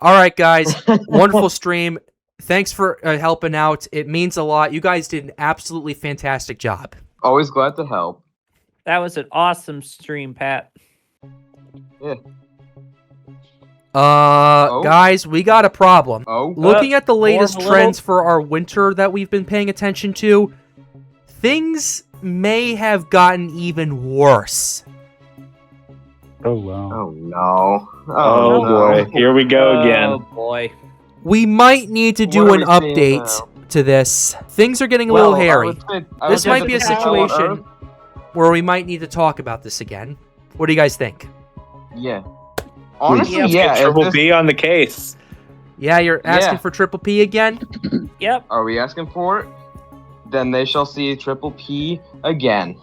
All right, guys. Wonderful stream. Thanks for helping out. It means a lot. You guys did an absolutely fantastic job. Always glad to help. That was an awesome stream, Pat. Yeah. Guys, we got a problem. Looking at the latest more of a trends for our winter that we've been paying attention to, things may have gotten even worse. Oh, wow. Oh, no. Oh, no. boy. Here we go again. Oh, boy. We might need to do What an are we seeing update to this. Things are getting a Well, little hairy. This say might that be a the people on situation Earth- where we might need to talk about this again. What do you guys think? Yeah. Honestly, Yeah, yeah. if Triple this- B on the case. Yeah, you're asking Yeah. for Triple P again? Yep. Are we asking for it? Then they shall see Triple P again.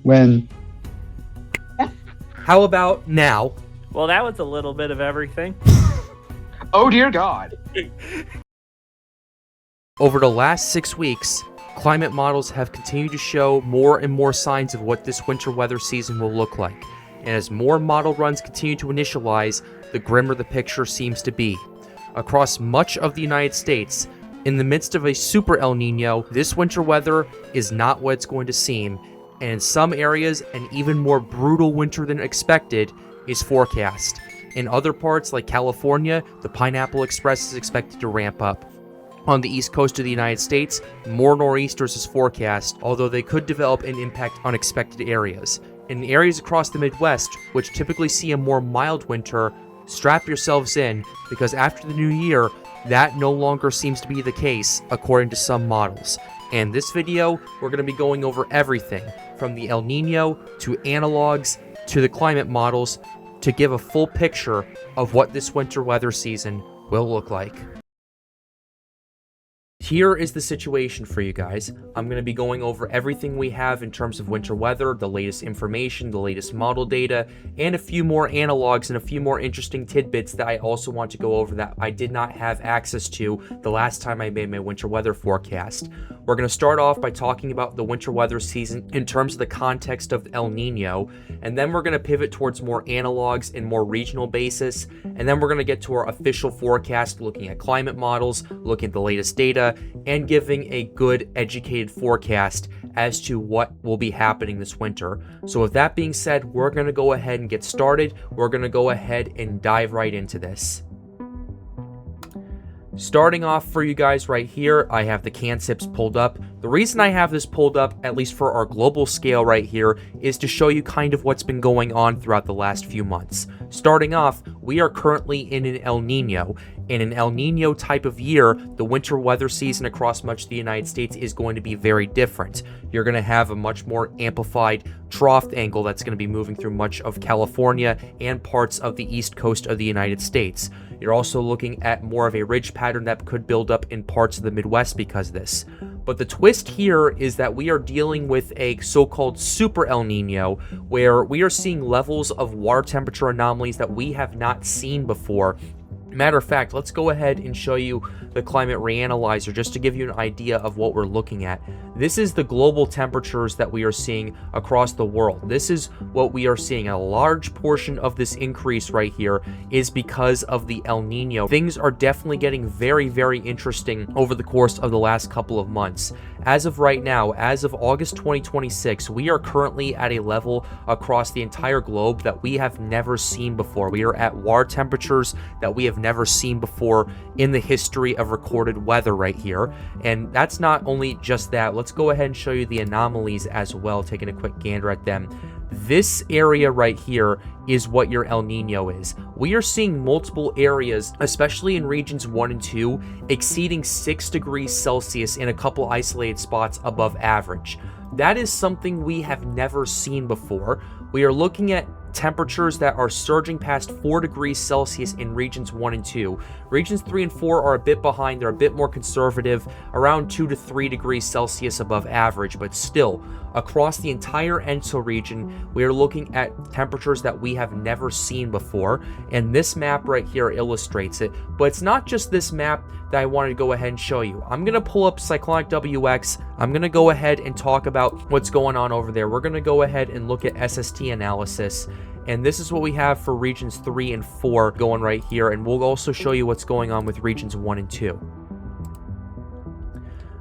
When? How about now? Well, that was a little bit of everything. Oh, dear God. Over the last 6 weeks, climate models have continued to show more and more signs of what this winter weather season will look like. And as more model runs continue to initialize, the grimmer the picture seems to be. Across much of the United States, in the midst of a super El Nino, this winter weather is not what it's going to seem, and in some areas, an even more brutal winter than expected is forecast. In other parts, like California, the Pineapple Express is expected to ramp up. On the east coast of the United States, more nor'easters is forecast, although they could develop and impact unexpected areas. In areas across the Midwest, which typically see a more mild winter, strap yourselves in, because after the new year, that no longer seems to be the case, according to some models. And this video, we're going to be going over everything, from the El Nino, to analogs, to the climate models, to give a full picture of what this winter weather season will look like. Here is the situation for you guys. I'm going to be going over everything we have in terms of winter weather, the latest information, the latest model data, and a few more analogs and a few more interesting tidbits that I also want to go over that I did not have access to the last time I made my winter weather forecast. We're going to start off by talking about the winter weather season in terms of the context of El Nino, and then we're going to pivot towards more analogs and more regional basis, and then we're going to get to our official forecast, looking at climate models, looking at the latest data, and giving a good educated forecast as to what will be happening this winter. So with that being said, we're going to go ahead and get started. We're going to go ahead and dive right into this. Starting off for you guys right here, I have the CanSIPs pulled up. The reason I have this pulled up, at least for our global scale right here, is to show you kind of what's been going on throughout the last few months. Starting off, we are currently in an El Nino. In an El Nino type of year, the winter weather season across much of the United States is going to be very different. You're going to have a much more amplified trough angle that's going to be moving through much of California and parts of the east coast of the United States. You're also looking at more of a ridge pattern that could build up in parts of the Midwest because of this. But the twist here is that we are dealing with a so-called super El Nino, where we are seeing levels of water temperature anomalies that we have not seen before. Matter of fact, let's go ahead and show you the climate reanalyzer just to give you an idea of what we're looking at. This is the global temperatures that we are seeing across the world. This is what we are seeing. A large portion of this increase right here is because of the El Nino. Things are definitely getting very, very interesting over the course of the last couple of months. As of right now, as of August 2026, we are currently at a level across the entire globe that we have never seen before. We are at water temperatures that we have never seen before in the history of recorded weather right here. And that's not only just that. Let's go ahead and show you the anomalies as well, taking a quick gander at them. This area right here is what your El Nino is. We are seeing multiple areas, especially in regions 1 and 2, exceeding 6 degrees Celsius in a couple isolated spots above average. That is something we have never seen before. We are looking at temperatures that are surging past 4 degrees Celsius in regions 1 and 2. Regions 3 and 4 are a bit behind. They're a bit more conservative, around 2 to 3 degrees Celsius above average, but still, across the entire ENSO region, we are looking at temperatures that we have never seen before, and this map right here illustrates it. But it's not just this map that I wanted to go ahead and show you. I'm going to pull up Cyclonic WX. I'm going to go ahead and talk about what's going on over there. We're going to go ahead and look at SST analysis. And this is what we have for regions 3 and 4 going right here, and we'll also show you what's going on with regions 1 and 2.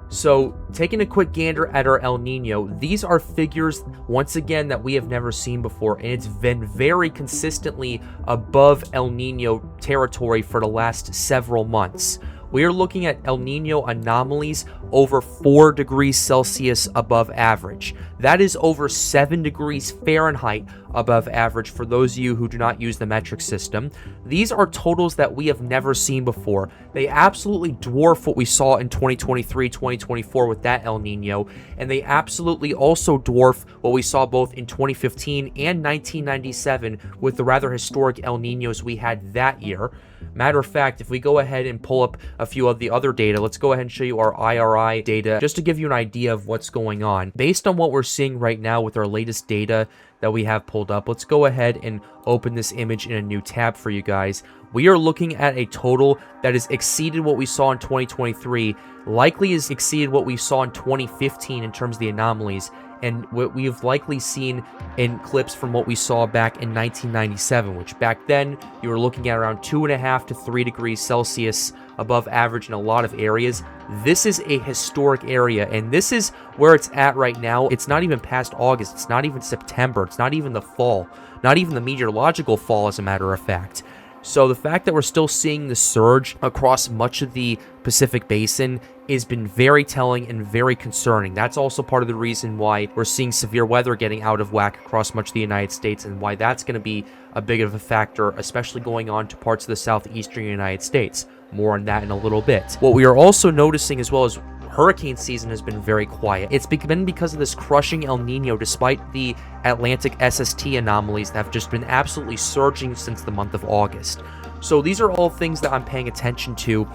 So, taking a quick gander at our El Nino, these are figures, once again, that we have never seen before, and it's been very consistently above El Nino territory for the last several months. We are looking at El Nino anomalies over 4 degrees Celsius above average. That is over 7 degrees Fahrenheit above average for those of you who do not use the metric system. These are totals that we have never seen before. They absolutely dwarf what we saw in 2023, 2024 with that El Nino, and they absolutely also dwarf what we saw both in 2015 and 1997 with the rather historic El Ninos we had that year. Matter of fact, if we go ahead and pull up a few of the other data, let's go ahead and show you our IRI data just to give you an idea of what's going on. Based on what we're seeing right now with our latest data that we have pulled up, let's go ahead and open this image in a new tab for you guys. We are looking at a total that has exceeded what we saw in 2023, likely has exceeded what we saw in 2015 in terms of the anomalies, and what we have likely seen in clips from what we saw back in 1997, which back then you were looking at around 2.5 to 3 degrees Celsius above average in a lot of areas. This is a historic area, and this is where it's at right now. It's not even past August, it's not even September, it's not even the fall, not even the meteorological fall, as a matter of fact. So the fact that we're still seeing the surge across much of the Pacific Basin has been very telling and very concerning. That's also part of the reason why we're seeing severe weather getting out of whack across much of the United States, and why that's going to be a big of a factor, especially going on to parts of the southeastern United States. More on that in a little bit. What we are also noticing, as well as hurricane season, has been very quiet. It's been because of this crushing El Nino, despite the Atlantic SST anomalies that have just been absolutely surging since the month of August. So these are all things that I'm paying attention to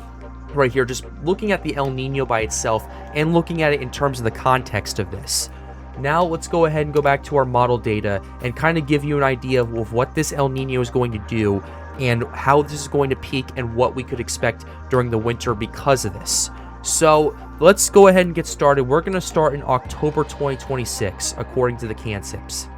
right here, just looking at the El Nino by itself and looking at it in terms of the context of this. Now let's go ahead and go back to our model data and kind of give you an idea of what this El Nino is going to do and how this is going to peak and what we could expect during the winter because of this. So let's go ahead and get started. We're going to start in October 2026, according to the CANSIPs.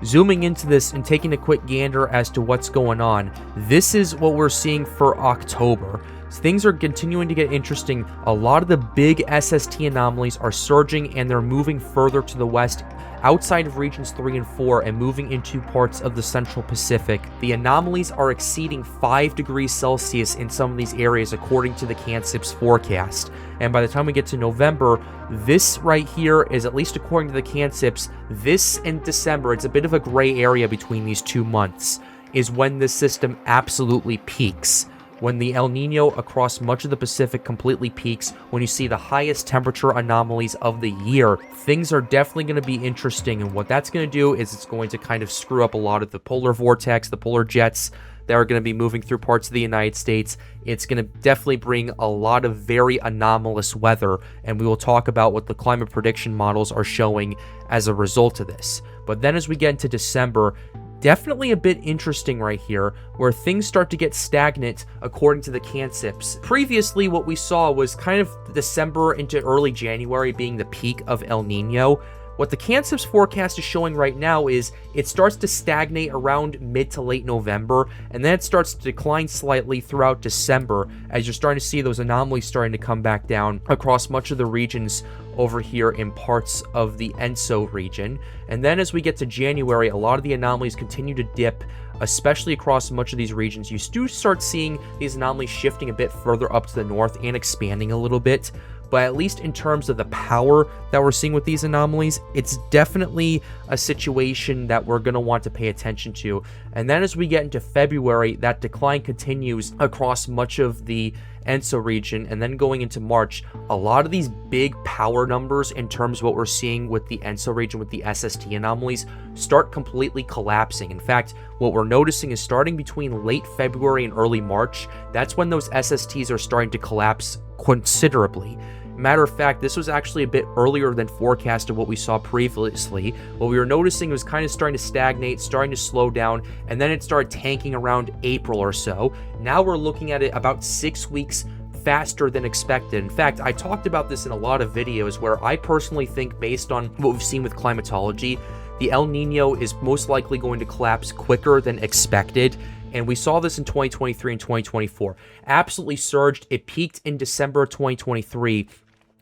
Zooming into this and taking a quick gander as to what's going on, this is what we're seeing for October. Things are continuing to get interesting. A lot of the big SST anomalies are surging, and they're moving further to the west outside of regions 3 and 4 and moving into parts of the Central Pacific. The anomalies are exceeding 5 degrees Celsius in some of these areas according to the CANSIP's forecast. And by the time we get to November, this right here is, at least according to the CANSIPs, this and December, it's a bit of a gray area between these 2 months, is when this system absolutely peaks. When the El Nino across much of the Pacific completely peaks, when you see the highest temperature anomalies of the year, things are definitely going to be interesting. And what that's going to do is it's going to kind of screw up a lot of the polar vortex, the polar jets that are going to be moving through parts of the United States. It's going to definitely bring a lot of very anomalous weather, and we will talk about what the climate prediction models are showing as a result of this. But then as we get into December, definitely a bit interesting right here, where things start to get stagnant according to the CANSIPs. Previously, what we saw was kind of December into early January being the peak of El Nino. What the CANSIPs forecast is showing right now is it starts to stagnate around mid to late November, and then it starts to decline slightly throughout December as you're starting to see those anomalies starting to come back down across much of the regions over here in parts of the ENSO region. And then as we get to January, a lot of the anomalies continue to dip, especially across much of these regions. You do start seeing these anomalies shifting a bit further up to the north and expanding a little bit. But at least in terms of the power that we're seeing with these anomalies, it's definitely a situation that we're going to want to pay attention to. And then as we get into February, that decline continues across much of the ENSO region, and then going into March, a lot of these big power numbers in terms of what we're seeing with the ENSO region with the SST anomalies start completely collapsing. In fact, what we're noticing is starting between late February and early March, that's when those SSTs are starting to collapse considerably. Matter of fact, this was actually a bit earlier than forecasted what we saw previously. What we were noticing was kind of starting to stagnate, starting to slow down, and then it started tanking around April or so. Now we're looking at it about 6 weeks faster than expected. In fact, I talked about this in a lot of videos where I personally think, based on what we've seen with climatology, the El Nino is most likely going to collapse quicker than expected. And we saw this in 2023 and 2024. Absolutely surged. It peaked in December of 2023,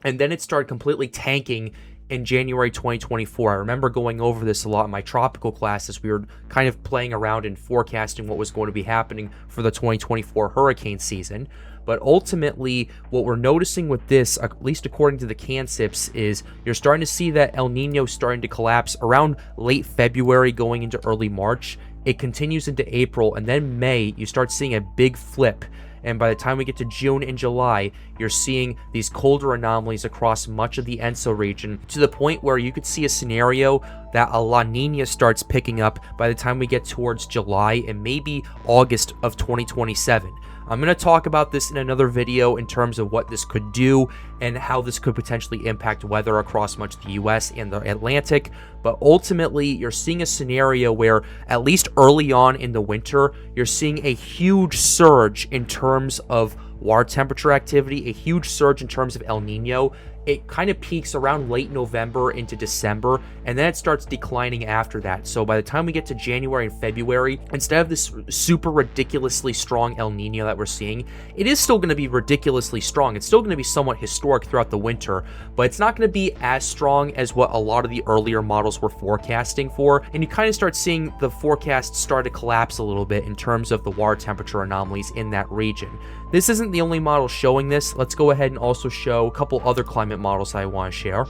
and then it started completely tanking in January 2024. I remember going over this a lot in my tropical classes. We were kind of playing around and forecasting what was going to be happening for the 2024 hurricane season. But ultimately, what we're noticing with this, at least according to the CanSIPs, is you're starting to see that El Nino starting to collapse around late February going into early March. It continues into April, and then May, you start seeing a big flip. And by the time we get to June and July, you're seeing these colder anomalies across much of the ENSO region, to the point where you could see a scenario that a La Nina starts picking up by the time we get towards July and maybe August of 2027. I'm going to talk about this in another video in terms of what this could do and how this could potentially impact weather across much of the US and the Atlantic. But ultimately, you're seeing a scenario where, at least early on in the winter, you're seeing a huge surge in terms of water temperature activity, a huge surge in terms of El Nino. It kind of peaks around late November into December, and then it starts declining after that. So by the time we get to January and February, instead of this super ridiculously strong El Nino that we're seeing, it is still going to be ridiculously strong. It's still going to be somewhat historic throughout the winter, but it's not going to be as strong as what a lot of the earlier models were forecasting for. And you kind of start seeing the forecasts start to collapse a little bit in terms of the water temperature anomalies in that region. This isn't the only model showing this. Let's go ahead and also show a couple other climate models I want to share.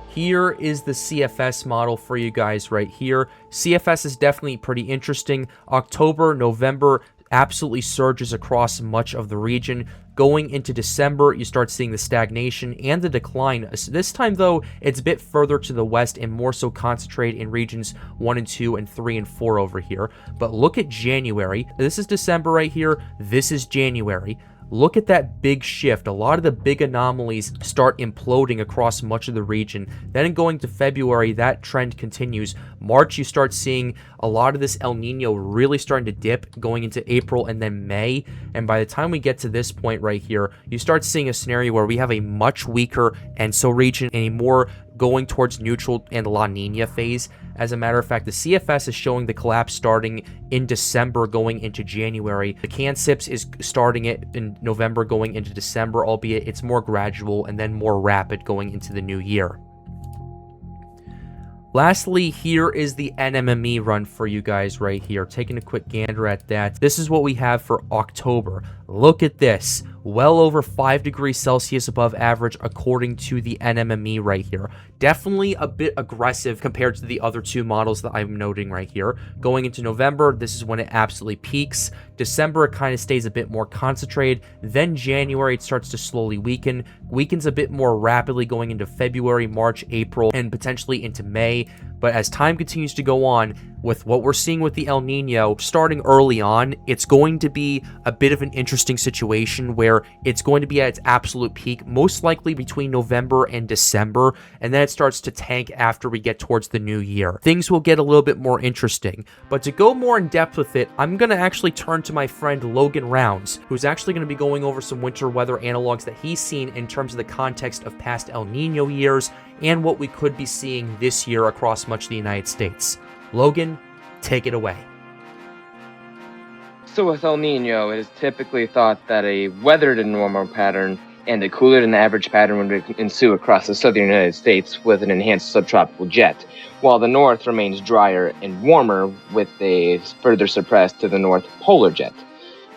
Here is the CFS model for you guys right here. CFS is definitely pretty interesting. October, November, absolutely surges across much of the region. Going into December, you start seeing the stagnation and the decline. This time, though, it's a bit further to the west and more so concentrated in regions 1 and 2 and 3 and 4 over here. But look at January. This is December right here. This is January. Look at that big shift. A lot of the big anomalies start imploding across much of the region. Then going to February, that trend continues. March, you start seeing a lot of this El Nino really starting to dip going into April and then May. And by the time we get to this point right here, you start seeing a scenario where we have a much weaker ENSO region and a more going towards neutral and La Nina phase. As a matter of fact, the CFS is showing the collapse starting in December going into January. The CanSIPs is starting it in November going into December, albeit it's more gradual and then more rapid going into the new year. Lastly, here is the NMME run for you guys right here. Taking a quick gander at that. This is what we have for October. Look at this. Well over 5 degrees Celsius above average according to the NMME right here. Definitely a bit aggressive compared to the other two models that I'm noting right here. Going into November, this is when it absolutely peaks. December, it kind of stays a bit more concentrated. Then January, it starts to slowly weaken. Weakens a bit more rapidly going into February, March, April, and potentially into May. But as time continues to go on, with what we're seeing with the El Nino starting early on, it's going to be a bit of an interesting situation where it's going to be at its absolute peak, most likely between November and December, and then it starts to tank after we get towards the new year. Things will get a little bit more interesting, but to go more in depth with it, I'm going to actually turn to my friend Logan Rounds, who's actually going to be going over some winter weather analogs that he's seen in terms of the context of past El Nino years and what we could be seeing this year across much of the United States. Logan, take it away. So with El Nino, it is typically thought that a weathered and normal pattern and a cooler than average pattern would ensue across the southern United States with an enhanced subtropical jet, while the north remains drier and warmer with a further suppressed to the north polar jet.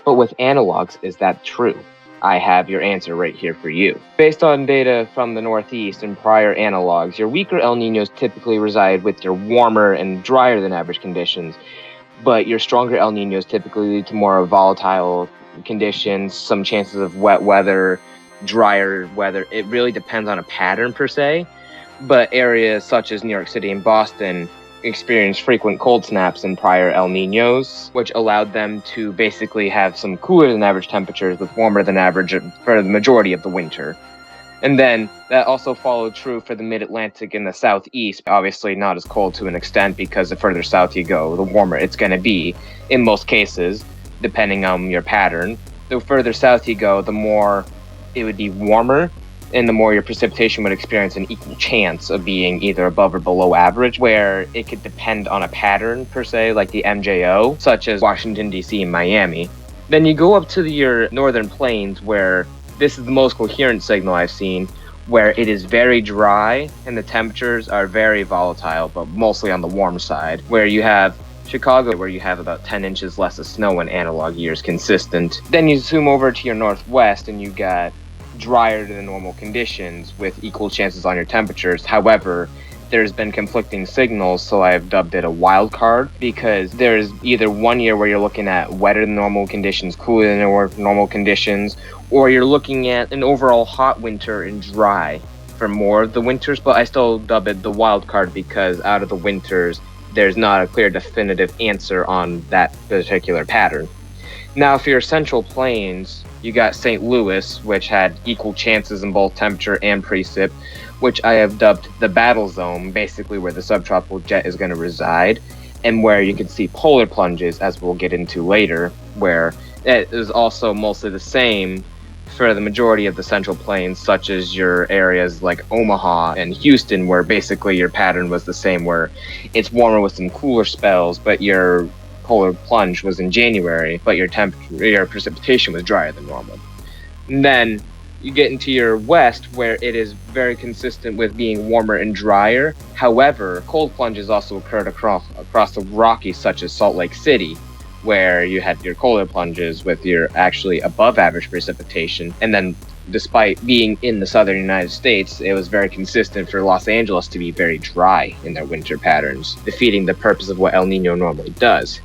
But with analogs, is that true? I have your answer right here for you. Based on data from the Northeast and prior analogs, your weaker El Ninos typically reside with your warmer and drier than average conditions, but your stronger El Ninos typically lead to more volatile conditions, some chances of wet weather, drier weather. It really depends on a pattern per se, but areas such as New York City and Boston experienced frequent cold snaps in prior El Ninos, which allowed them to basically have some cooler than average temperatures with warmer than average for the majority of the winter. And then that also followed true for the mid-Atlantic and the southeast. Obviously not as cold to an extent, because the further south you go, the warmer it's going to be in most cases, depending on your pattern. The further south you go, the more it would be warmer, and the more your precipitation would experience an equal chance of being either above or below average, where it could depend on a pattern per se, like the MJO, such as Washington, D.C. and Miami. Then you go up to your northern plains, where this is the most coherent signal I've seen, where it is very dry and the temperatures are very volatile, but mostly on the warm side, where you have Chicago, where you have about 10 inches less of snow in analog years consistent. Then you zoom over to your northwest and you got drier than normal conditions with equal chances on your temperatures. However, there's been conflicting signals, so I've dubbed it a wild card, because there's either one year where you're looking at wetter than normal conditions, cooler than normal conditions, or you're looking at an overall hot winter and dry for more of the winters, but I still dub it the wild card because out of the winters, there's not a clear definitive answer on that particular pattern. Now for your central plains, you got St. Louis, which had equal chances in both temperature and precip, which I have dubbed the battle zone, basically where the subtropical jet is going to reside, and where you can see polar plunges, as we'll get into later, where it is also mostly the same for the majority of the central plains, such as your areas like Omaha and Houston, where basically your pattern was the same, where it's warmer with some cooler spells, but your polar plunge was in January, but your precipitation was drier than normal. And then you get into your west, where it is very consistent with being warmer and drier. However, cold plunges also occurred across the Rockies, such as Salt Lake City, where you had your colder plunges with your actually above average precipitation. And then despite being in the southern United States, it was very consistent for Los Angeles to be very dry in their winter patterns, defeating the purpose of what El Nino normally does.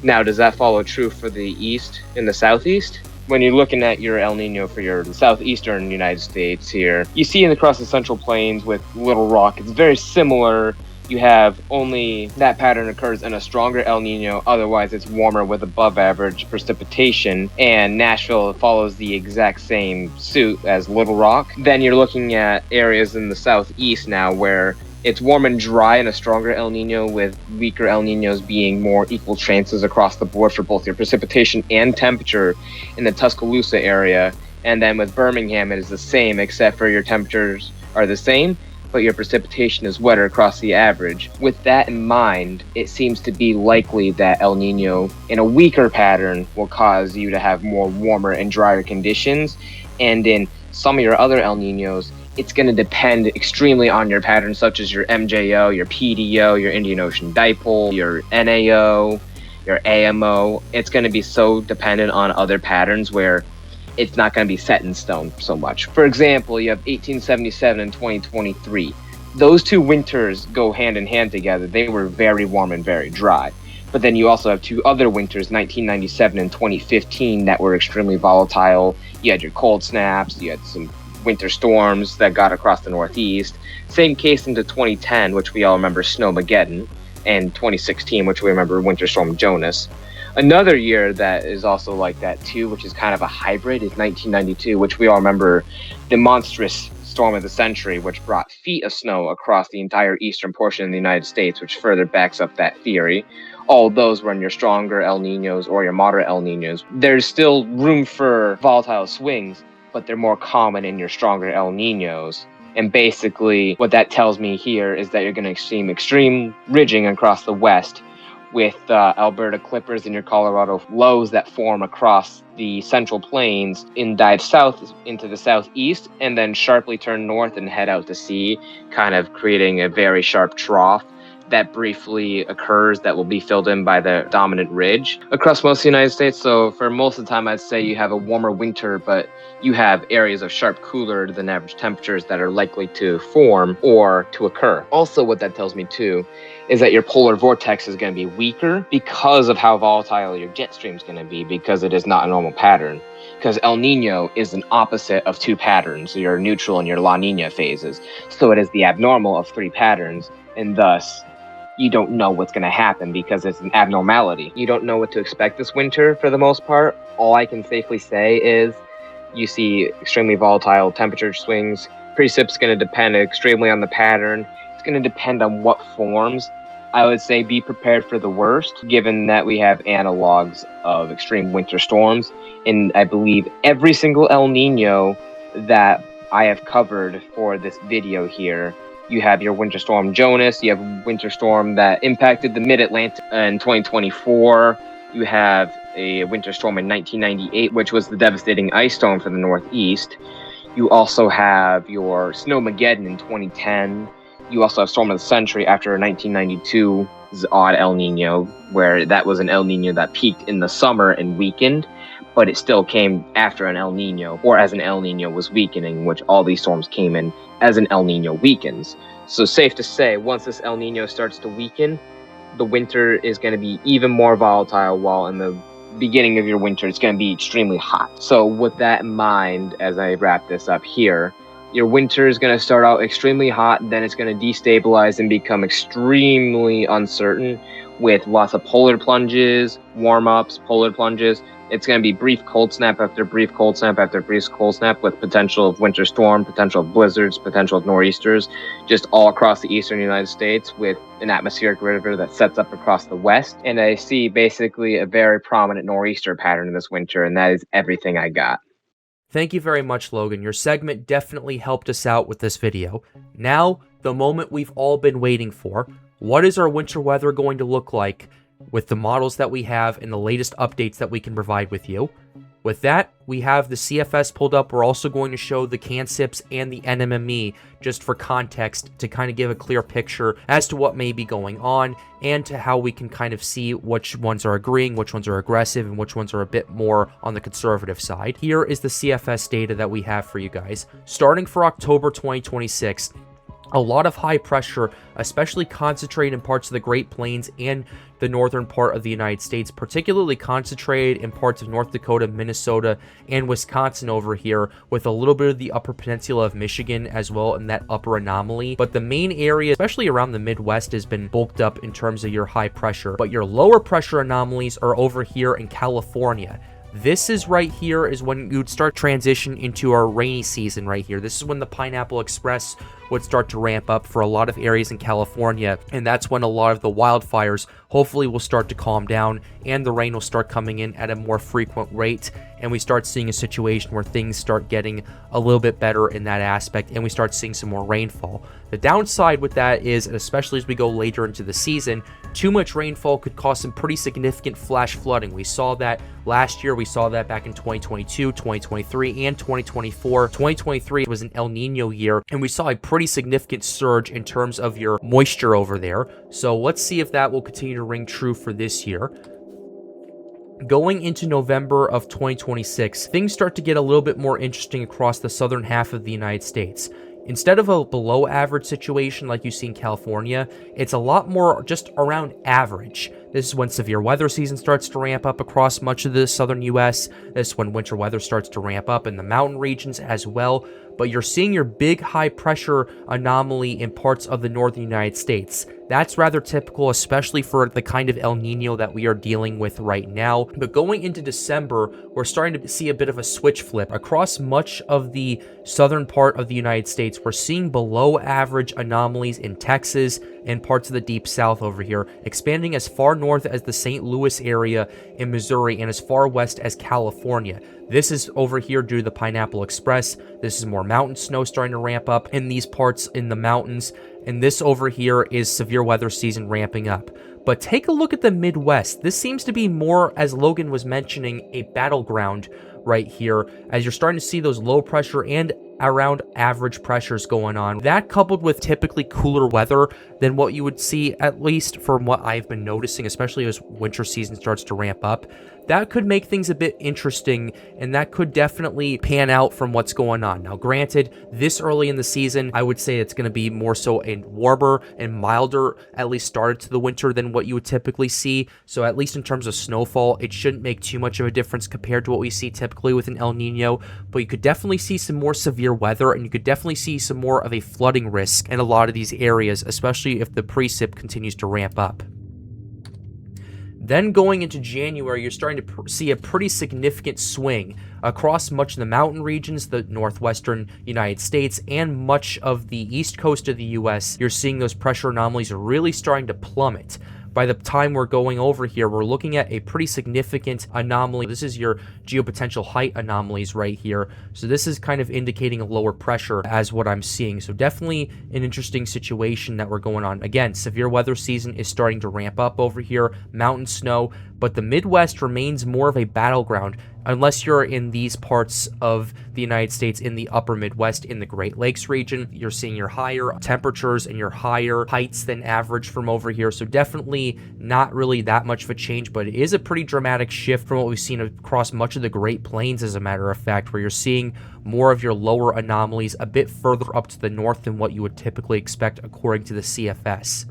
Now, does that follow true for the east and the southeast? When you're looking at your El Nino for your southeastern United States here, you see across the central plains with Little Rock, it's very similar. You have only that pattern occurs in a stronger El Nino, otherwise it's warmer with above average precipitation, and Nashville follows the exact same suit as Little Rock. Then you're looking at areas in the southeast now where it's warm and dry and a stronger El Nino, with weaker El Ninos being more equal chances across the board for both your precipitation and temperature in the Tuscaloosa area. And then with Birmingham, it is the same, except for your temperatures are the same, but your precipitation is wetter across the average. With that in mind, it seems to be likely that El Nino in a weaker pattern will cause you to have more warmer and drier conditions. And in some of your other El Ninos, it's going to depend extremely on your pattern, such as your MJO, your PDO, your Indian Ocean Dipole, your NAO, your AMO. It's going to be so dependent on other patterns where it's not going to be set in stone so much. For example, you have 1877 and 2023. Those two winters go hand in hand together. They were very warm and very dry. But then you also have two other winters, 1997 and 2015, that were extremely volatile. You had your cold snaps, you had some winter storms that got across the Northeast. Same case into 2010, which we all remember Snowmageddon, and 2016, which we remember Winter Storm Jonas. Another year that is also like that too, which is kind of a hybrid, is 1992, which we all remember the monstrous storm of the century, which brought feet of snow across the entire eastern portion of the United States, which further backs up that theory. All those were in your stronger El Ninos or your moderate El Ninos. There's still room for volatile swings, but they're more common in your stronger El Ninos. And basically, what that tells me here is that you're going to see extreme ridging across the west, with Alberta clippers and your Colorado lows that form across the central plains and dive south into the southeast, and then sharply turn north and head out to sea, kind of creating a very sharp trough that briefly occurs that will be filled in by the dominant ridge across most of the United States. So for most of the time, I'd say you have a warmer winter, but you have areas of sharp cooler than average temperatures that are likely to form or to occur. Also, what that tells me too is that your polar vortex is going to be weaker because of how volatile your jet stream is going to be, because it is not a normal pattern. Because El Nino is an opposite of two patterns, your neutral and your La Nina phases. So it is the abnormal of three patterns, and thus you don't know what's going to happen because it's an abnormality. You don't know what to expect this winter for the most part. All I can safely say is you see extremely volatile temperature swings. Precip's going to depend extremely on the pattern. It's going to depend on what forms. I would say be prepared for the worst, given that we have analogs of extreme winter storms. And I believe every single El Nino that I have covered for this video here. You have your winter storm Jonas, you have winter storm that impacted the mid-Atlantic in 2024. You have a winter storm in 1998, which was the devastating ice storm for the Northeast. You also have your Snowmageddon in 2010. You also have Storm of the Century after 1992's odd El Nino, where that was an El Nino that peaked in the summer and weakened, but it still came after an El Nino, or as an El Nino was weakening, which all these storms came in as an El Nino weakens. So safe to say, once this El Nino starts to weaken, the winter is going to be even more volatile, while in the beginning of your winter it's going to be extremely hot. So with that in mind, as I wrap this up here, your winter is going to start out extremely hot, then it's going to destabilize and become extremely uncertain with lots of polar plunges, warm-ups, polar plunges. It's going to be brief cold snap after brief cold snap after brief cold snap, with potential of winter storm, potential of blizzards, potential of nor'easters, just all across the eastern United States, with an atmospheric river that sets up across the west. And I see basically a very prominent nor'easter pattern this winter, and that is everything I got. Thank you very much, Logan. Your segment definitely helped us out with this video. Now, the moment we've all been waiting for. What is our winter weather going to look like with the models that we have and the latest updates that we can provide with you? With that, we have the CFS pulled up. We're also going to show the CanSIPs and the NMME just for context to kind of give a clear picture as to what may be going on and to how we can kind of see which ones are agreeing, which ones are aggressive, and which ones are a bit more on the conservative side. Here is the CFS data that we have for you guys. Starting for October 2026, a lot of high pressure, especially concentrated in parts of the Great Plains and the northern part of the United States, particularly concentrated in parts of North Dakota, Minnesota, and Wisconsin over here, with a little bit of the upper peninsula of Michigan as well in that upper anomaly. But the main area, especially around the Midwest, has been bulked up in terms of your high pressure. But your lower pressure anomalies are over here in California. This is right here is when you'd start transition into our rainy season right here. This is when the Pineapple Express would start to ramp up for a lot of areas in California, and that's when a lot of the wildfires hopefully will start to calm down and the rain will start coming in at a more frequent rate, and we start seeing a situation where things start getting a little bit better in that aspect, and we start seeing some more rainfall. The downside with that is, and especially as we go later into the season, too much rainfall could cause some pretty significant flash flooding. We saw that last year, we saw that back in 2022, 2023, and 2024. 2023 was an El Nino year, and we saw a pretty significant surge in terms of your moisture over there. So let's see if that will continue to ring true for this year. Going into November of 2026, things start to get a little bit more interesting across the southern half of the United States. Instead of a below average situation like you see in California, it's a lot more just around average. This is when severe weather season starts to ramp up across much of the southern US. This is when winter weather starts to ramp up in the mountain regions as well. But you're seeing your big high pressure anomaly in parts of the northern United States. That's rather typical, especially for the kind of El Nino that we are dealing with right now. But going into December, we're starting to see a bit of a switch flip. Across much of the southern part of the United States, we're seeing below average anomalies in Texas and parts of the deep south over here, expanding as far north as the St. Louis area in Missouri and as far west as California. This is over here due to the Pineapple Express. This is more mountain snow starting to ramp up in these parts in the mountains. And this over here is severe weather season ramping up. But take a look at the Midwest. This seems to be more, as Logan was mentioning, a battleground right here, as you're starting to see those low pressure and around average pressures going on. That coupled with typically cooler weather than what you would see, at least from what I've been noticing, especially as winter season starts to ramp up, that could make things a bit interesting, and that could definitely pan out from what's going on. Now, granted, this early in the season, I would say it's going to be more so a warmer and milder, at least started to the winter, than what you would typically see. So at least in terms of snowfall, it shouldn't make too much of a difference compared to what we see typically with an El Nino, but you could definitely see some more severe weather, and you could definitely see some more of a flooding risk in a lot of these areas, especially if the precip continues to ramp up. Then going into January, you're starting to see a pretty significant swing across much of the mountain regions, the northwestern United States, and much of the east coast of the US. You're seeing those pressure anomalies are really starting to plummet. by the time we're going over here, we're looking at a pretty significant anomaly. This is your geopotential height anomalies right here. So this is kind of indicating a lower pressure as what I'm seeing. So definitely an interesting situation that we're going on. Again, severe weather season is starting to ramp up over here, mountain snow, but the Midwest remains more of a battleground unless you're in these parts of the United States in the upper Midwest, in the Great Lakes region. You're seeing your higher temperatures and your higher heights than average from over here. So definitely not really that much of a change, but it is a pretty dramatic shift from what we've seen across much of the Great Plains, as a matter of fact, where you're seeing more of your lower anomalies a bit further up to the north than what you would typically expect according to the CFS.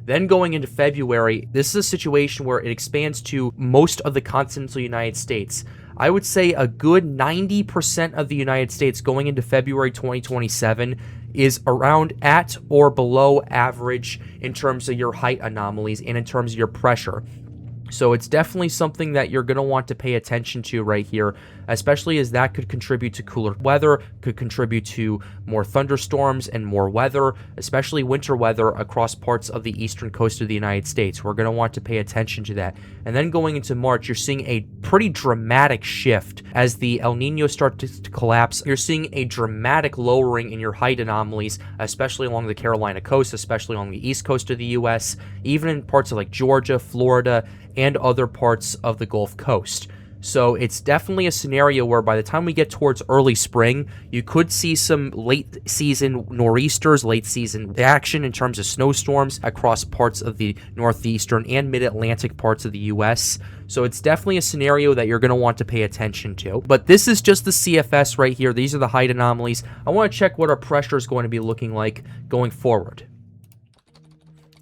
Then going into February, this is a situation where it expands to most of the continental United States. I would say a good 90% of the United States going into February 2027 is around at or below average in terms of your height anomalies and in terms of your pressure. So it's definitely something that you're going to want to pay attention to right here, especially as that could contribute to cooler weather, could contribute to more thunderstorms and more weather, especially winter weather across parts of the eastern coast of the United States. We're going to want to pay attention to that. And then going into March, you're seeing a pretty dramatic shift as the El Nino starts to collapse. You're seeing a dramatic lowering in your height anomalies, especially along the Carolina coast, especially along the east coast of the U.S., even in parts of like Georgia, Florida, and other parts of the Gulf Coast. So it's definitely a scenario where by the time we get towards early spring, you could see some late season nor'easters, late season action in terms of snowstorms across parts of the northeastern and mid-Atlantic parts of the U.S. So it's definitely a scenario that you're going to want to pay attention to. But this is just the CFS right here. These are the height anomalies. I want to check what our pressure is going to be looking like going forward.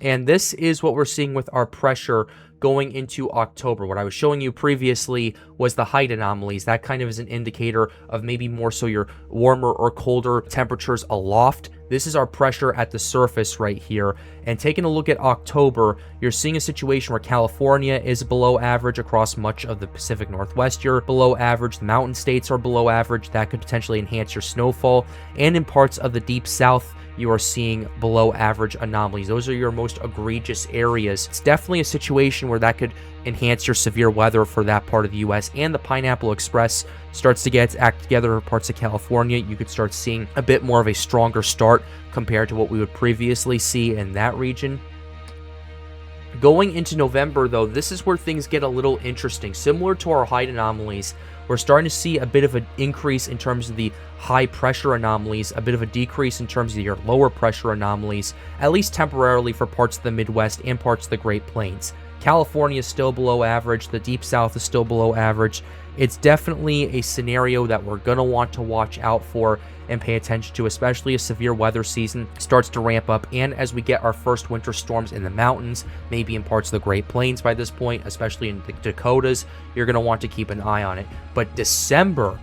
And this is what we're seeing with our pressure going into October. What I was showing you previously was the height anomalies. That kind of is an indicator of maybe more so your warmer or colder temperatures aloft. This is our pressure at the surface right here. And taking a look at October, you're seeing a situation where California is below average across much of the Pacific Northwest. You're below average. The mountain states are below average. That could potentially enhance your snowfall. And in parts of the deep south, you are seeing below average anomalies. Those are your most egregious areas. It's definitely a situation where that could enhance your severe weather for that part of the U.S. And the Pineapple Express starts to get its act together in parts of California. You could start seeing a bit more of a stronger start compared to what we would previously see in that region. Going into November, though, this is where things get a little interesting. Similar to our height anomalies, we're starting to see a bit of an increase in terms of the high pressure anomalies, a bit of a decrease in terms of your lower pressure anomalies, at least temporarily for parts of the Midwest and parts of the Great Plains. California is still below average. The Deep South is still below average. It's definitely a scenario that we're going to want to watch out for and pay attention to, especially as severe weather season starts to ramp up and as we get our first winter storms in the mountains, maybe in parts of the Great Plains by this point, especially in the Dakotas. You're going to want to keep an eye on it. But December,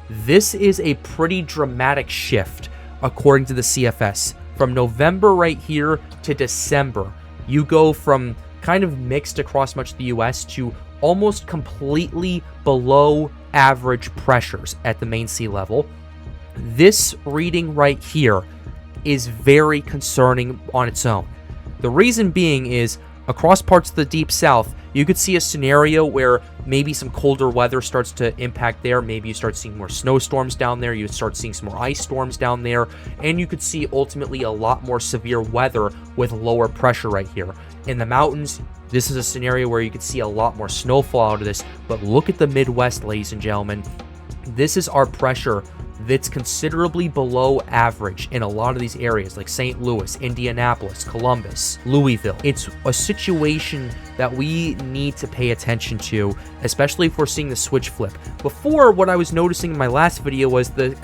this is a pretty dramatic shift according to the CFS. From November right here to December, you go from kind of mixed across much of the U.S. to almost completely below average pressures at the main sea level. This reading right here is very concerning on its own. The reason being is across parts of the Deep South, you could see a scenario where maybe some colder weather starts to impact there. Maybe you start seeing more snowstorms down there. You start seeing some more ice storms down there. And you could see ultimately a lot more severe weather with lower pressure right here. In the mountains, this is a scenario where you could see a lot more snowfall out of this. But look at the Midwest, ladies and gentlemen. This is our pressure that's considerably below average in a lot of these areas like St. Louis, Indianapolis, Columbus, Louisville. It's a situation that we need to pay attention to, especially if we're seeing the switch flip. Before, what I was noticing in my last video was the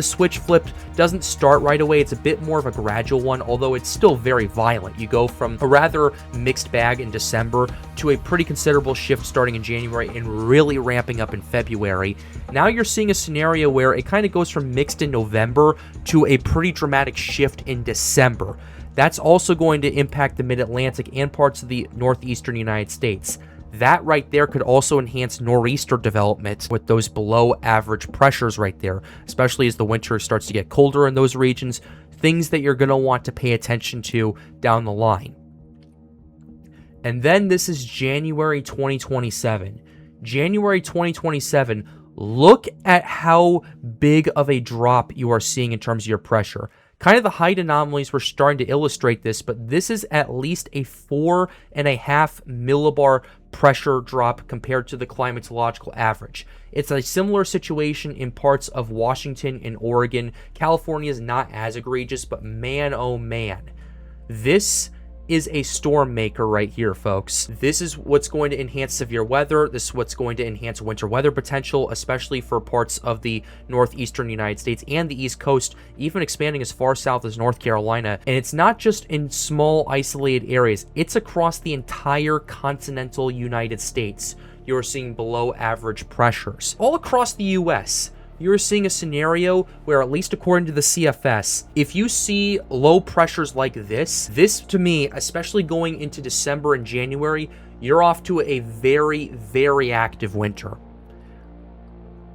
switch flip doesn't start right away. It's a bit more of a gradual one, although it's still very violent. You go from a rather mixed bag in December to a pretty considerable shift starting in January and really ramping up in February. Now you're seeing a scenario where it kind of goes from mixed in November to a pretty dramatic shift in December. That's also going to impact the mid-Atlantic and parts of the northeastern United States. That right there could also enhance nor'easter development with those below average pressures right there, especially as the winter starts to get colder in those regions, things that you're going to want to pay attention to down the line. And then this is January 2027. January 2027, look at how big of a drop you are seeing in terms of your pressure. Kind of the height anomalies were starting to illustrate this, but this is at least a 4.5 millibar pressure drop compared to the climatological average. It's a similar situation in parts of Washington and Oregon. California is not as egregious, but man, oh man. This is a storm maker right here, folks. This is what's going to enhance severe weather. This is what's going to enhance winter weather potential, especially for parts of the northeastern United States and the East Coast, even expanding as far south as North Carolina. And it's not just in small isolated areas, it's across the entire continental United States. You're seeing below average pressures all across the US. You're seeing a scenario where, at least according to the CFS, if you see low pressures like this to me, especially going into December and January, you're off to a very, very active winter.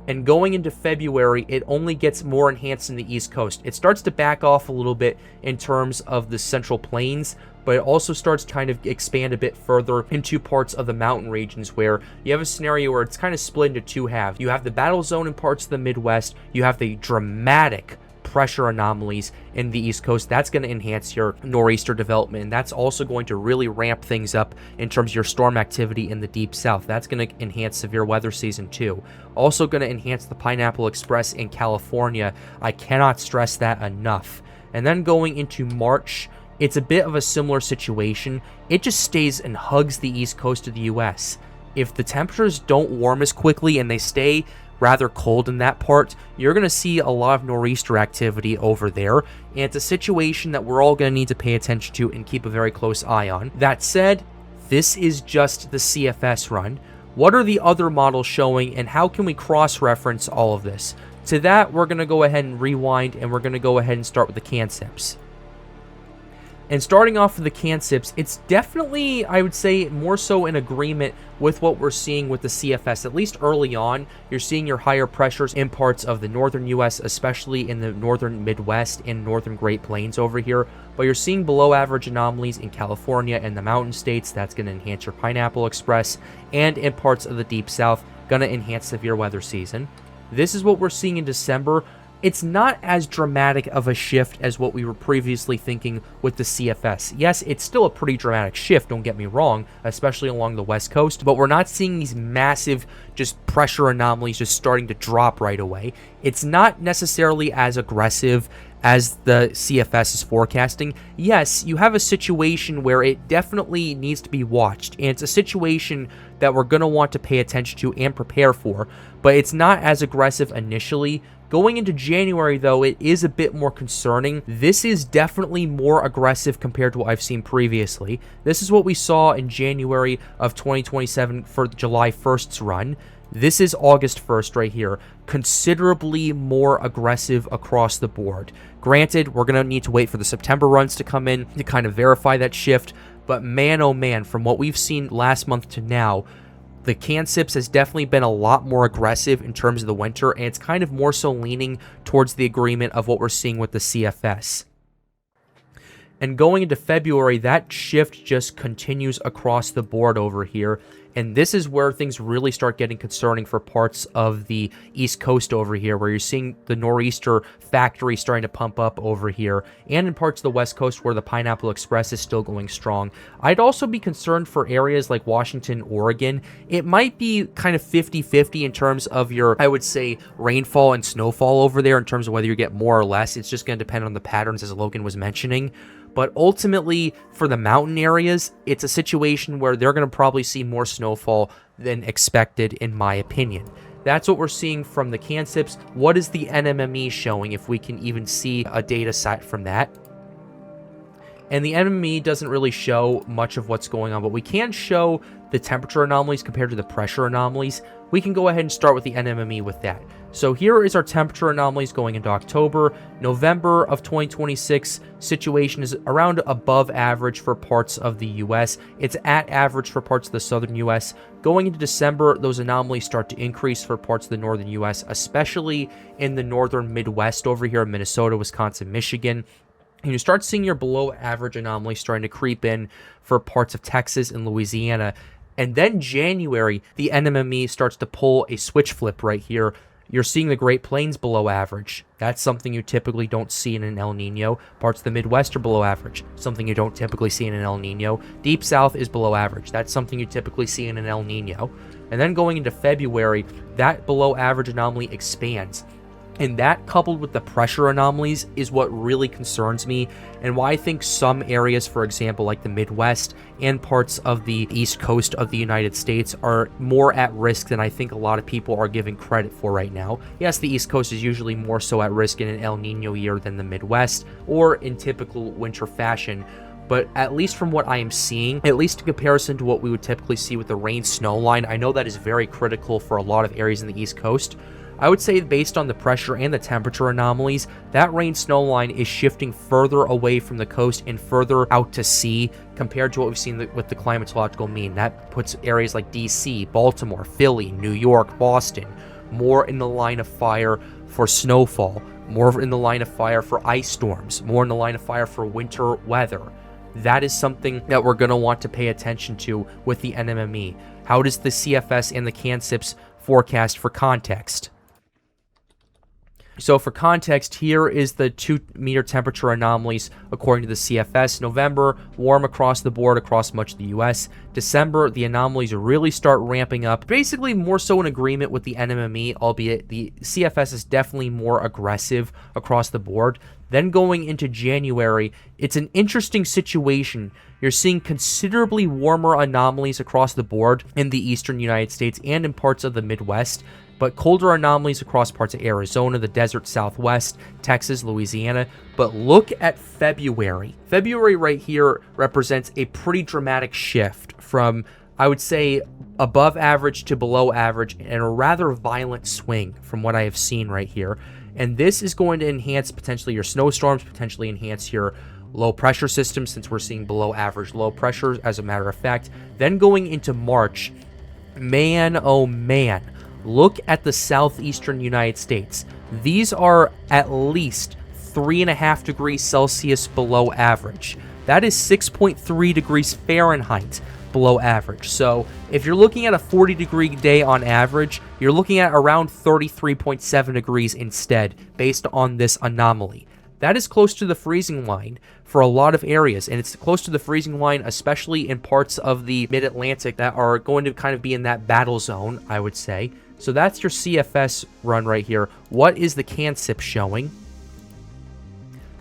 And going into February, it only gets more enhanced in the East Coast. It starts to back off a little bit in terms of the Central Plains, but it also starts to kind of expand a bit further into parts of the mountain regions where you have a scenario where it's kind of split into two halves. You have the battle zone in parts of the Midwest. You have the dramatic pressure anomalies in the East Coast. That's going to enhance your nor'easter development, and that's also going to really ramp things up in terms of your storm activity in the Deep South. That's going to enhance severe weather season too. Also going to enhance the Pineapple Express in California. I cannot stress that enough. And then going into March, it's a bit of a similar situation. It just stays and hugs the East Coast of the US. If the temperatures don't warm as quickly and they stay rather cold in that part, you're going to see a lot of nor'easter activity over there, and it's a situation that we're all going to need to pay attention to and keep a very close eye on. That said, this is just the CFS run. What are the other models showing, and how can we cross-reference all of this? To that, we're going to go ahead and rewind, and we're going to go ahead and start with the CANSIPs. And starting off with the CANSIPs, it's definitely, I would say, more so in agreement with what we're seeing with the CFS. At least early on, you're seeing your higher pressures in parts of the northern U.S., especially in the northern Midwest and northern Great Plains over here. But you're seeing below average anomalies in California and the mountain states. That's going to enhance your Pineapple Express. And in parts of the Deep South, going to enhance severe weather season. This is what we're seeing in December. It's not as dramatic of a shift as what we were previously thinking with the CFS. Yes, it's still a pretty dramatic shift, don't get me wrong, especially along the West Coast, but we're not seeing these massive just pressure anomalies just starting to drop right away. It's not necessarily as aggressive as the CFS is forecasting. Yes, you have a situation where it definitely needs to be watched, and it's a situation that we're going to want to pay attention to and prepare for, but it's not as aggressive initially. Going into January, though, it is a bit more concerning. This is definitely more aggressive compared to what I've seen previously. This is what we saw in January of 2027 for July 1st's run. This is August 1st right here. Considerably more aggressive across the board. Granted, we're going to need to wait for the September runs to come in to kind of verify that shift, but man, oh man, from what we've seen last month to now, the CANSIPS has definitely been a lot more aggressive in terms of the winter, and it's kind of more so leaning towards the agreement of what we're seeing with the CFS. And going into February, that shift just continues across the board over here. And this is where things really start getting concerning for parts of the East Coast over here, where you're seeing the nor'easter factory starting to pump up over here, and in parts of the West Coast where the Pineapple Express is still going strong. I'd also be concerned for areas like Washington, Oregon. It might be kind of 50-50 in terms of your, I would say, rainfall and snowfall over there in terms of whether you get more or less. It's just going to depend on the patterns, as Logan was mentioning. But ultimately, for the mountain areas, it's a situation where they're going to probably see more snowfall than expected, in my opinion. That's what we're seeing from the CANSIPs. What is the NMME showing, if we can even see a data set from that? And the NMME doesn't really show much of what's going on, but we can show the temperature anomalies compared to the pressure anomalies. We can go ahead and start with the NMME with that. So here is our temperature anomalies going into October. November of 2026, situation is around above average for parts of the US. It's at average for parts of the southern US. Going into December, those anomalies start to increase for parts of the northern US, especially in the northern Midwest over here in Minnesota, Wisconsin, Michigan. And you start seeing your below average anomalies starting to creep in for parts of Texas and Louisiana. And then January, the NMME starts to pull a switch flip right here. You're seeing the Great Plains below average. That's something you typically don't see in an El Nino. Parts of the Midwest are below average, something you don't typically see in an El Nino. Deep South is below average. That's something you typically see in an El Nino. And then going into February, that below average anomaly expands. And that, coupled with the pressure anomalies, is what really concerns me, and why I think some areas, for example, like the Midwest and parts of the East Coast of the United States, are more at risk than I think a lot of people are giving credit for right now. Yes, the East Coast is usually more so at risk in an El Nino year than the Midwest, or in typical winter fashion. But at least from what I am seeing, at least in comparison to what we would typically see with the rain-snow line, I know that is very critical for a lot of areas in the East Coast. I would say based on the pressure and the temperature anomalies, that rain-snow line is shifting further away from the coast and further out to sea compared to what we've seen with the climatological mean. That puts areas like DC, Baltimore, Philly, New York, Boston, more in the line of fire for snowfall, more in the line of fire for ice storms, more in the line of fire for winter weather. That is something that we're going to want to pay attention to with the NMME. How does the CFS and the CANSIPS forecast for context? So for context, here is the 2-meter temperature anomalies according to the CFS. November, warm across the board across much of the U.S. December, the anomalies really start ramping up, basically more so in agreement with the NMME, albeit the CFS is definitely more aggressive across the board. Then going into January, it's an interesting situation. You're seeing considerably warmer anomalies across the board in the eastern United States and in parts of the Midwest, but colder anomalies across parts of Arizona, the desert Southwest, Texas, Louisiana. But look at February. February right here represents a pretty dramatic shift from, I would say, above average to below average, and a rather violent swing from what I have seen right here. And this is going to enhance potentially your snowstorms, potentially enhance your low pressure system, since we're seeing below average low pressure as a matter of fact. Then going into March, man, oh man, look at the southeastern United States. These are at least 3.5 degrees Celsius below average. That is 6.3 degrees Fahrenheit below average. So if you're looking at a 40-degree day on average, you're looking at around 33.7 degrees instead, based on this anomaly. That is close to the freezing line for a lot of areas, and it's close to the freezing line, especially in parts of the mid-Atlantic that are going to kind of be in that battle zone, I would say. So that's your CFS run right here. What is the CANSIP showing?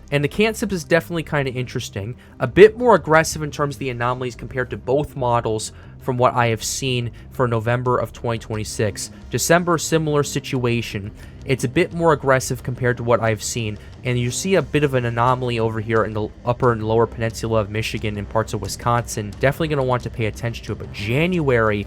And the CANSIP is definitely kind of interesting. A bit more aggressive in terms of the anomalies compared to both models from what I have seen for November of 2026. December, similar situation. It's a bit more aggressive compared to what I've seen. And you see a bit of an anomaly over here in the upper and lower peninsula of Michigan and parts of Wisconsin. Definitely going to want to pay attention to it. But January,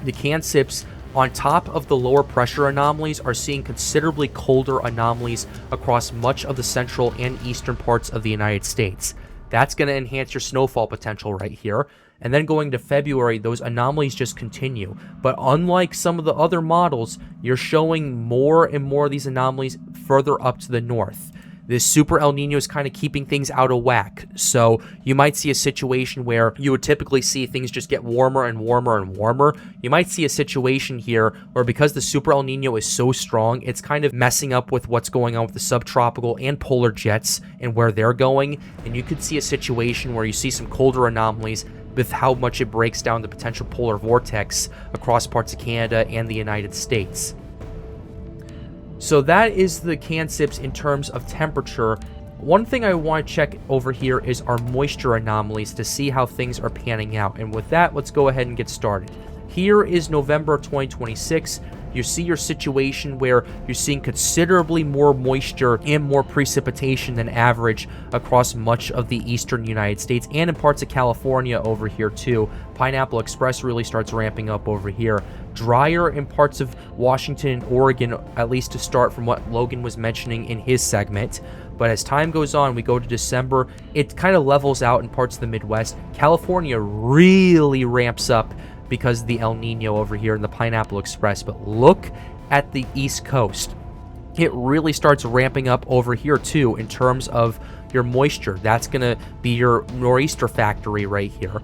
the CANSIPs, on top of the lower pressure anomalies, are seeing considerably colder anomalies across much of the central and eastern parts of the United States. That's going to enhance your snowfall potential right here. And then going to February, those anomalies just continue. But unlike some of the other models, you're showing more and more of these anomalies further up to the north. This Super El Nino is kind of keeping things out of whack. So you might see a situation where you would typically see things just get warmer and warmer and warmer. You might see a situation here where, because the Super El Nino is so strong, it's kind of messing up with what's going on with the subtropical and polar jets and where they're going. And you could see a situation where you see some colder anomalies with how much it breaks down the potential polar vortex across parts of Canada and the United States. So that is the CANSIPs in terms of temperature. One thing I want to check over here is our moisture anomalies to see how things are panning out. And with that, let's go ahead and get started. Here is November 2026. You see your situation where you're seeing considerably more moisture and more precipitation than average across much of the eastern United States and in parts of California over here too. Pineapple Express really starts ramping up over here. Drier in parts of Washington and Oregon, at least to start from what Logan was mentioning in his segment. But as time goes on, we go to December, it kind of levels out in parts of the Midwest. California really ramps up because of the El Nino over here in the Pineapple Express. But look at the East Coast. It really starts ramping up over here too in terms of your moisture. That's going to be your nor'easter factory right here.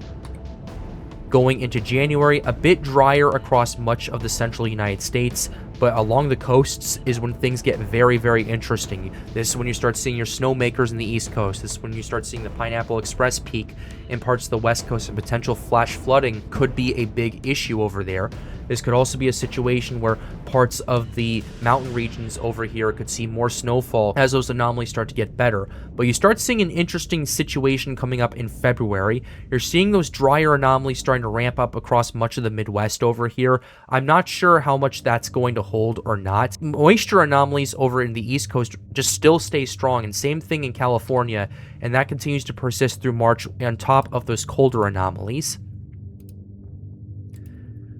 Going into January, a bit drier across much of the central United States, but along the coasts is when things get very, very interesting. This is when you start seeing your snowmakers in the East Coast. This is when you start seeing the Pineapple Express peak in parts of the West Coast, and potential flash flooding could be a big issue over there. This could also be a situation where parts of the mountain regions over here could see more snowfall as those anomalies start to get better. But you start seeing an interesting situation coming up in February. You're seeing those drier anomalies starting to ramp up across much of the Midwest over here. I'm not sure how much that's going to hold or not. Moisture anomalies over in the East Coast just still stay strong, and same thing in California, and that continues to persist through March on top of those colder anomalies.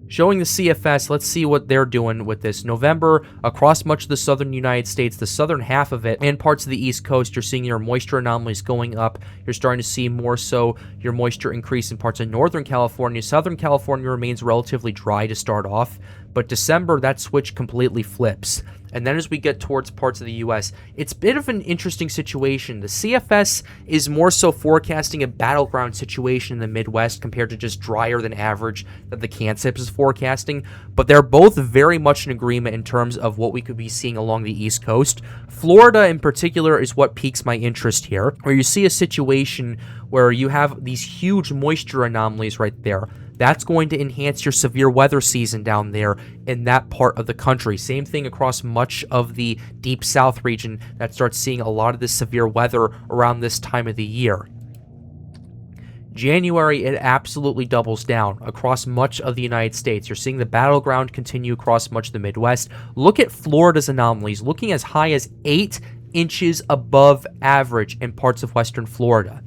Showing the CFS, let's see what they're doing with this. November, across much of the southern United States, the southern half of it, and parts of the East Coast, you're seeing your moisture anomalies going up. You're starting to see more so your moisture increase in parts of Northern California. Southern California remains relatively dry to start off, but December, that switch completely flips. And then as we get towards parts of the U.S., it's a bit of an interesting situation. The CFS is more so forecasting a battleground situation in the Midwest compared to just drier than average that the CanSips is forecasting. But they're both very much in agreement in terms of what we could be seeing along the East Coast. Florida in particular is what piques my interest here, where you see a situation where you have these huge moisture anomalies right there. That's going to enhance your severe weather season down there in that part of the country. Same thing across much of the deep south region that starts seeing a lot of this severe weather around this time of the year. January, it absolutely doubles down across much of the United States. You're seeing the battleground continue across much of the Midwest. Look at Florida's anomalies, looking as high as 8 inches above average in parts of western Florida.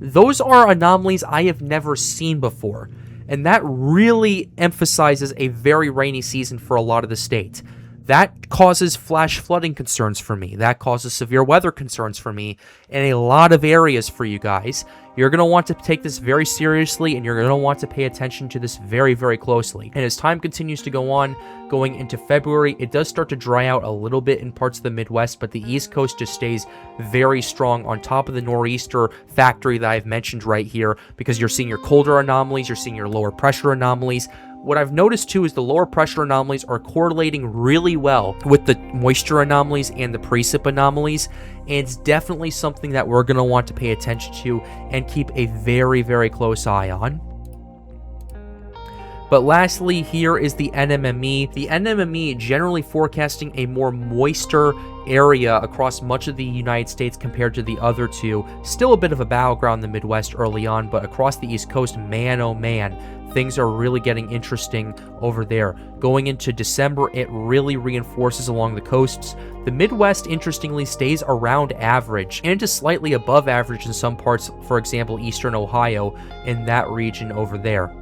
Those are anomalies I have never seen before. And that really emphasizes a very rainy season for a lot of the state. That causes flash flooding concerns for me. That causes severe weather concerns for me in a lot of areas for you guys. You're going to want to take this very seriously, and you're going to want to pay attention to this very, very closely. And as time continues to go on, going into February, it does start to dry out a little bit in parts of the Midwest, but the East Coast just stays very strong on top of the nor'easter factory that I've mentioned right here, because you're seeing your colder anomalies, you're seeing your lower pressure anomalies. What I've noticed too is the lower pressure anomalies are correlating really well with the moisture anomalies and the precip anomalies, and it's definitely something that we're going to want to pay attention to and keep a very, very close eye on. But lastly, here is the NMME. The NMME generally forecasting a more moister area across much of the United States compared to the other two. Still a bit of a battleground in the Midwest early on, but across the East Coast, man oh man, things are really getting interesting over there. Going into December, it really reinforces along the coasts. The Midwest, interestingly, stays around average and just slightly above average in some parts, for example, eastern Ohio, in that region over there.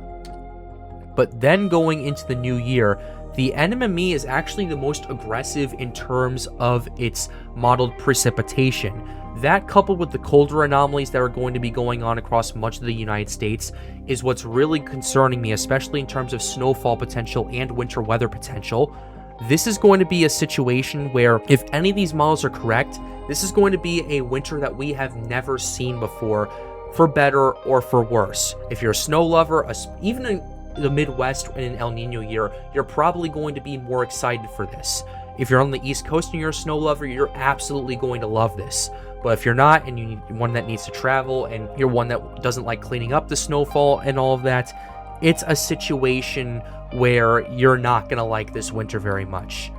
But then going into the new year, the NMME is actually the most aggressive in terms of its modeled precipitation. That, coupled with the colder anomalies that are going to be going on across much of the United States, is what's really concerning me, especially in terms of snowfall potential and winter weather potential. This is going to be a situation where, if any of these models are correct, this is going to be a winter that we have never seen before, for better or for worse. If you're a snow lover, even in the Midwest in an El Nino year, you're probably going to be more excited for this. If you're on the East Coast and you're a snow lover, you're absolutely going to love this. But if you're not, and you need one that needs to travel, and you're one that doesn't like cleaning up the snowfall and all of that, it's a situation where you're not going to like this winter very much.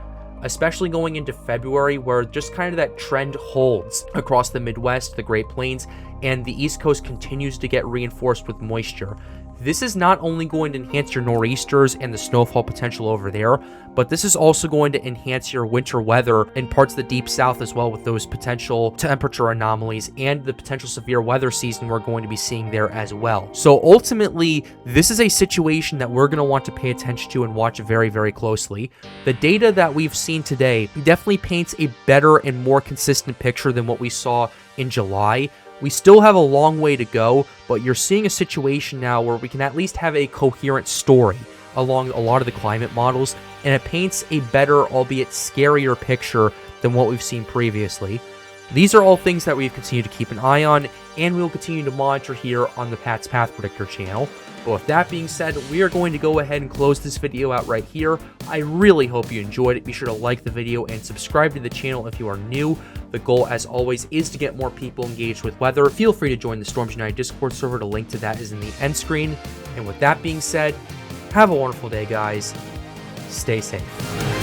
Especially going into February, where just kind of that trend holds across the Midwest, the Great Plains, and the East Coast continues to get reinforced with moisture. This is not only going to enhance your nor'easters and the snowfall potential over there, but this is also going to enhance your winter weather in parts of the deep south as well, with those potential temperature anomalies and the potential severe weather season we're going to be seeing there as well. So ultimately, this is a situation that we're going to want to pay attention to and watch very, very closely. The data that we've seen today definitely paints a better and more consistent picture than what we saw in July. We still have a long way to go, but you're seeing a situation now where we can at least have a coherent story along a lot of the climate models, and it paints a better, albeit scarier picture than what we've seen previously. These are all things that we've continued to keep an eye on, and we'll continue to monitor here on the Pat's Path Predictor channel. But with that being said, we are going to go ahead and close this video out right here. I really hope you enjoyed it. Be sure to like the video and subscribe to the channel if you are new. The goal, as always, is to get more people engaged with weather. Feel free to join the Storms United Discord server. The link to that is in the end screen. And with that being said, have a wonderful day, guys. Stay safe.